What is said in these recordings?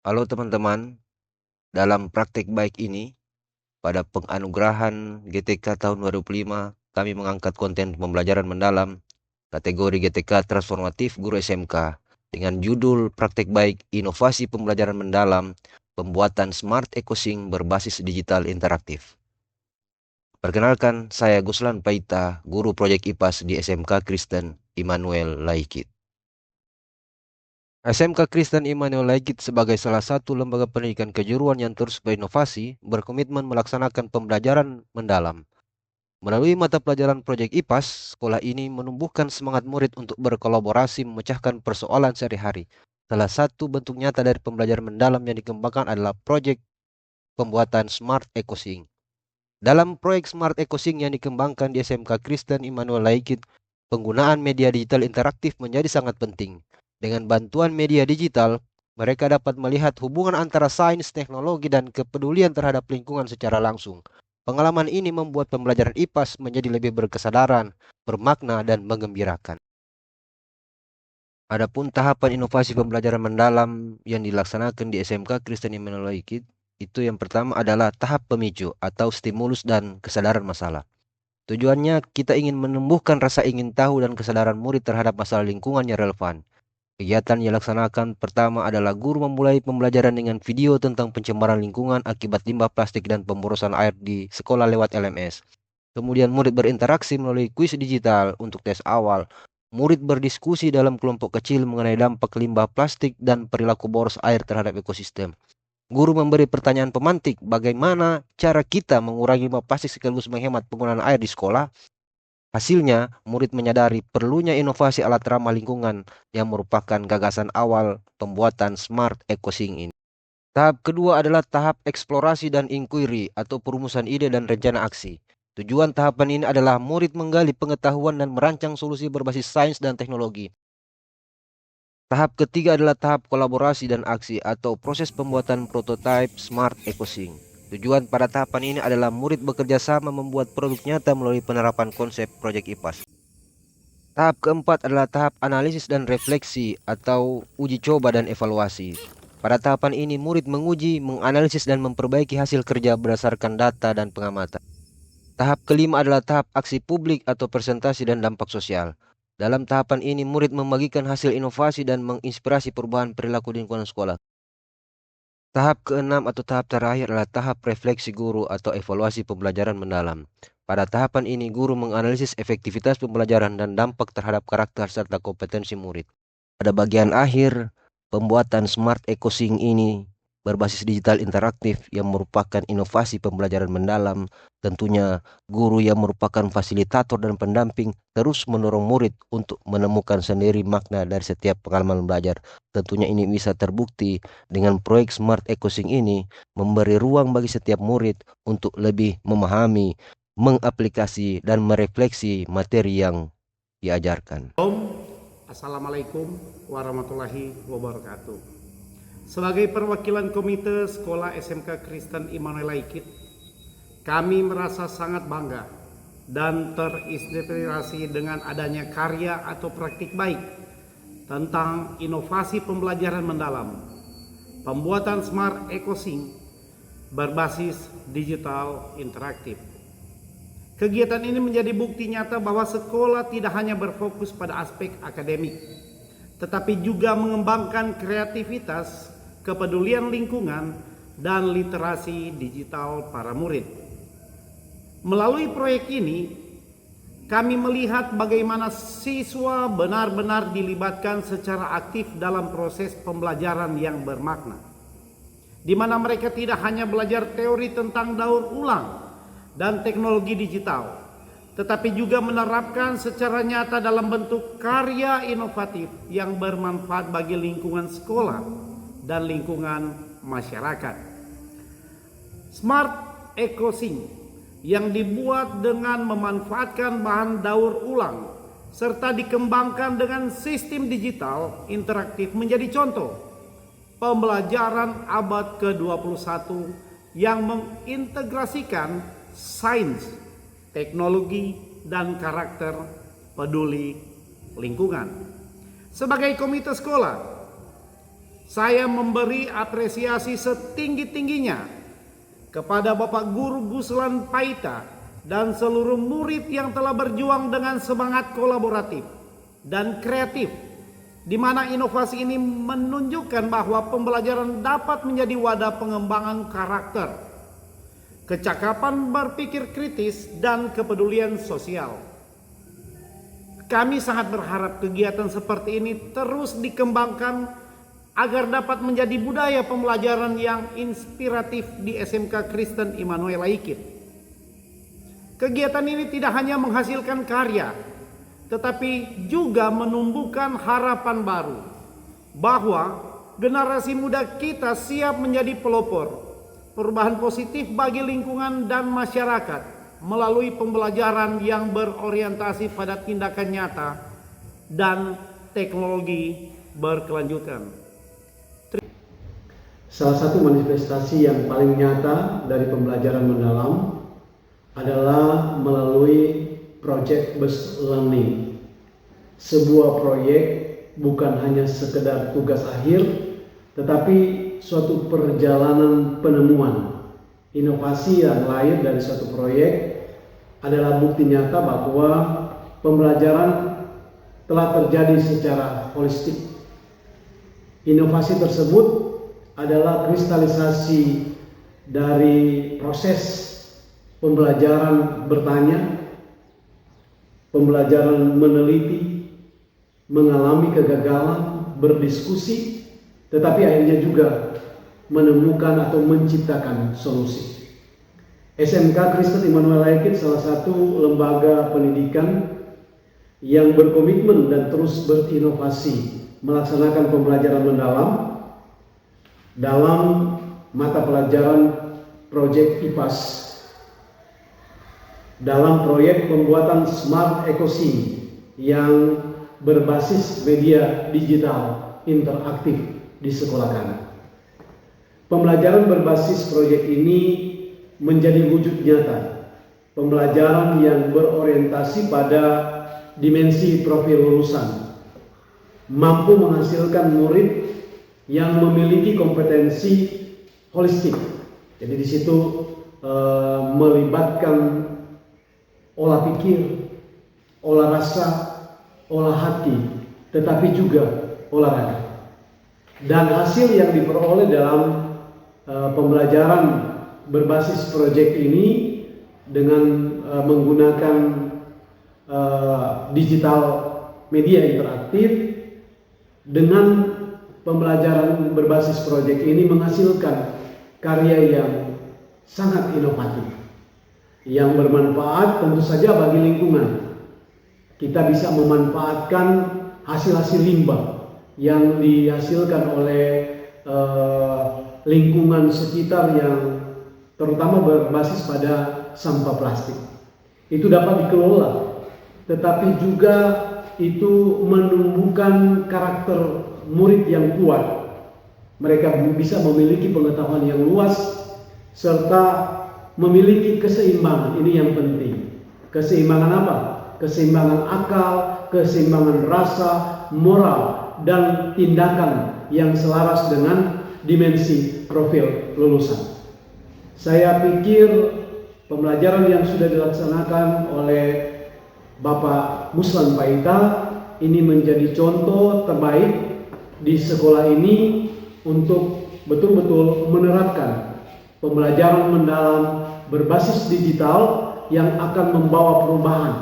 Halo teman-teman, dalam praktek baik ini, pada penganugerahan GTK tahun 2005, kami mengangkat konten pembelajaran mendalam kategori GTK Transformatif Guru SMK dengan judul Praktek Baik Inovasi Pembelajaran Mendalam Pembuatan Smart EcoSync Berbasis Digital Interaktif. Perkenalkan, saya Guslan Paita, Guru Proyek IPAS di SMK Kristen Immanuel Laikit. SMK Kristen Immanuel Laikit sebagai salah satu lembaga pendidikan kejuruan yang terus berinovasi, berkomitmen melaksanakan pembelajaran mendalam. Melalui mata pelajaran proyek IPAS, sekolah ini menumbuhkan semangat murid untuk berkolaborasi memecahkan persoalan sehari-hari. Salah satu bentuk nyata dari pembelajaran mendalam yang dikembangkan adalah proyek pembuatan Smart EcoSync. Dalam proyek Smart EcoSync yang dikembangkan di SMK Kristen Immanuel Laikit, penggunaan media digital interaktif menjadi sangat penting. Dengan bantuan media digital, mereka dapat melihat hubungan antara sains, teknologi, dan kepedulian terhadap lingkungan secara langsung. Pengalaman ini membuat pembelajaran IPAS menjadi lebih berkesadaran, bermakna, dan menggembirakan. Adapun tahapan inovasi pembelajaran mendalam yang dilaksanakan di SMK Kristen Immanuel Laikit, itu yang pertama adalah tahap pemicu atau stimulus dan kesadaran masalah. Tujuannya kita ingin menumbuhkan rasa ingin tahu dan kesadaran murid terhadap masalah lingkungan yang relevan. Kegiatan yang dilaksanakan pertama adalah guru memulai pembelajaran dengan video tentang pencemaran lingkungan akibat limbah plastik dan pemborosan air di sekolah lewat LMS. Kemudian murid berinteraksi melalui kuis digital untuk tes awal. Murid berdiskusi dalam kelompok kecil mengenai dampak limbah plastik dan perilaku boros air terhadap ekosistem. Guru memberi pertanyaan pemantik, bagaimana cara kita mengurangi limbah plastik sekaligus menghemat penggunaan air di sekolah? Hasilnya, murid menyadari perlunya inovasi alat ramah lingkungan yang merupakan gagasan awal pembuatan Smart EcoSync ini. Tahap kedua adalah tahap eksplorasi dan inquiry atau perumusan ide dan rencana aksi. Tujuan tahapan ini adalah murid menggali pengetahuan dan merancang solusi berbasis sains dan teknologi. Tahap ketiga adalah tahap kolaborasi dan aksi atau proses pembuatan prototipe Smart EcoSync. Tujuan pada tahapan ini adalah murid bekerja sama membuat produk nyata melalui penerapan konsep proyek IPAS. Tahap keempat adalah tahap analisis dan refleksi atau uji coba dan evaluasi. Pada tahapan ini, murid menguji, menganalisis, dan memperbaiki hasil kerja berdasarkan data dan pengamatan. Tahap kelima adalah tahap aksi publik atau presentasi dan dampak sosial. Dalam tahapan ini, murid membagikan hasil inovasi dan menginspirasi perubahan perilaku di lingkungan sekolah. Tahap keenam atau tahap terakhir adalah tahap refleksi guru atau evaluasi pembelajaran mendalam. Pada tahapan ini, guru menganalisis efektivitas pembelajaran dan dampak terhadap karakter serta kompetensi murid. Pada bagian akhir, pembuatan Smart EcoSync ini berbasis digital interaktif yang merupakan inovasi pembelajaran mendalam. Tentunya guru yang merupakan fasilitator dan pendamping terus mendorong murid untuk menemukan sendiri makna dari setiap pengalaman belajar. Tentunya ini bisa terbukti dengan proyek Smart EcoSync ini memberi ruang bagi setiap murid untuk lebih memahami, mengaplikasi, dan merefleksi materi yang diajarkan. Assalamualaikum warahmatullahi wabarakatuh. Sebagai perwakilan Komite Sekolah SMK Kristen Immanuel Laikit, kami merasa sangat bangga dan terinspirasi dengan adanya karya atau praktik baik tentang inovasi pembelajaran mendalam, pembuatan Smart EcoSync berbasis digital interaktif. Kegiatan ini menjadi bukti nyata bahwa sekolah tidak hanya berfokus pada aspek akademik, tetapi juga mengembangkan kreativitas, kepedulian lingkungan, dan literasi digital para murid. Melalui proyek ini, kami melihat bagaimana siswa benar-benar dilibatkan secara aktif dalam proses pembelajaran yang bermakna, di mana mereka tidak hanya belajar teori tentang daur ulang dan teknologi digital, tetapi juga menerapkan secara nyata dalam bentuk karya inovatif yang bermanfaat bagi lingkungan sekolah dan lingkungan masyarakat. Smart EcoSync yang dibuat dengan memanfaatkan bahan daur ulang serta dikembangkan dengan sistem digital interaktif menjadi contoh pembelajaran abad ke-21 yang mengintegrasikan sains, teknologi, dan karakter peduli lingkungan. Sebagai komite sekolah, saya memberi apresiasi setinggi-tingginya kepada Bapak Guru Guslan Paita dan seluruh murid yang telah berjuang dengan semangat kolaboratif dan kreatif, di mana inovasi ini menunjukkan bahwa pembelajaran dapat menjadi wadah pengembangan karakter, kecakapan berpikir kritis, dan kepedulian sosial. Kami sangat berharap kegiatan seperti ini terus dikembangkan agar dapat menjadi budaya pembelajaran yang inspiratif di SMK Kristen Immanuel Laikit. Kegiatan ini tidak hanya menghasilkan karya, tetapi juga menumbuhkan harapan baru bahwa generasi muda kita siap menjadi pelopor perubahan positif bagi lingkungan dan masyarakat melalui pembelajaran yang berorientasi pada tindakan nyata dan teknologi berkelanjutan. Salah satu manifestasi yang paling nyata dari pembelajaran mendalam adalah melalui Project Based Learning. Sebuah proyek bukan hanya sekedar tugas akhir, tetapi suatu perjalanan penemuan. Inovasi yang lahir dari suatu proyek adalah bukti nyata bahwa pembelajaran telah terjadi secara holistik. Inovasi tersebut adalah kristalisasi dari proses pembelajaran bertanya, pembelajaran meneliti, mengalami kegagalan, berdiskusi, tetapi akhirnya juga menemukan atau menciptakan solusi. SMK Kristen Immanuel Laikit salah satu lembaga pendidikan yang berkomitmen dan terus berinovasi melaksanakan pembelajaran mendalam dalam mata pelajaran Project IPAS dalam proyek pembuatan Smart Ecosim yang berbasis media digital interaktif di sekolah kami. Pembelajaran berbasis proyek ini menjadi wujud nyata pembelajaran yang berorientasi pada dimensi profil lulusan, mampu menghasilkan murid yang memiliki kompetensi holistik. Jadi di situ melibatkan olah pikir, olah rasa, olah hati, tetapi juga olahraga. Dan hasil yang diperoleh dalam pembelajaran berbasis proyek ini dengan menggunakan digital media interaktif, dengan pembelajaran berbasis proyek ini menghasilkan karya yang sangat inovatif, yang bermanfaat tentu saja bagi lingkungan. Kita bisa memanfaatkan hasil-hasil limbah yang dihasilkan oleh lingkungan sekitar yang terutama berbasis pada sampah plastik. Itu dapat dikelola, tetapi juga itu menumbuhkan karakter murid yang kuat. Mereka bisa memiliki pengetahuan yang luas serta memiliki keseimbangan. Ini yang penting. Keseimbangan apa? Keseimbangan akal, keseimbangan rasa, moral, dan tindakan yang selaras dengan dimensi profil lulusan. Saya pikir pembelajaran yang sudah dilaksanakan oleh Bapak Guslan Paita ini menjadi contoh terbaik di sekolah ini untuk betul-betul menerapkan pembelajaran mendalam berbasis digital yang akan membawa perubahan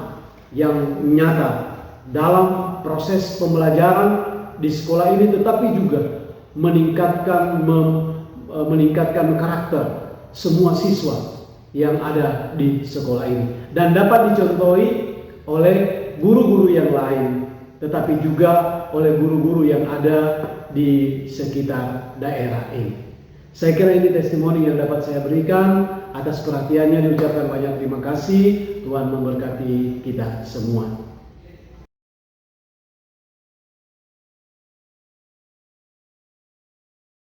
yang nyata dalam proses pembelajaran di sekolah ini, tetapi juga meningkatkan karakter semua siswa yang ada di sekolah ini dan dapat dicontohi oleh guru-guru yang lain, tetapi juga oleh guru-guru yang ada di sekitar daerah ini. Saya kira ini testimoni yang dapat saya berikan. Atas perhatiannya diucapkan banyak terima kasih. Tuhan memberkati kita semua.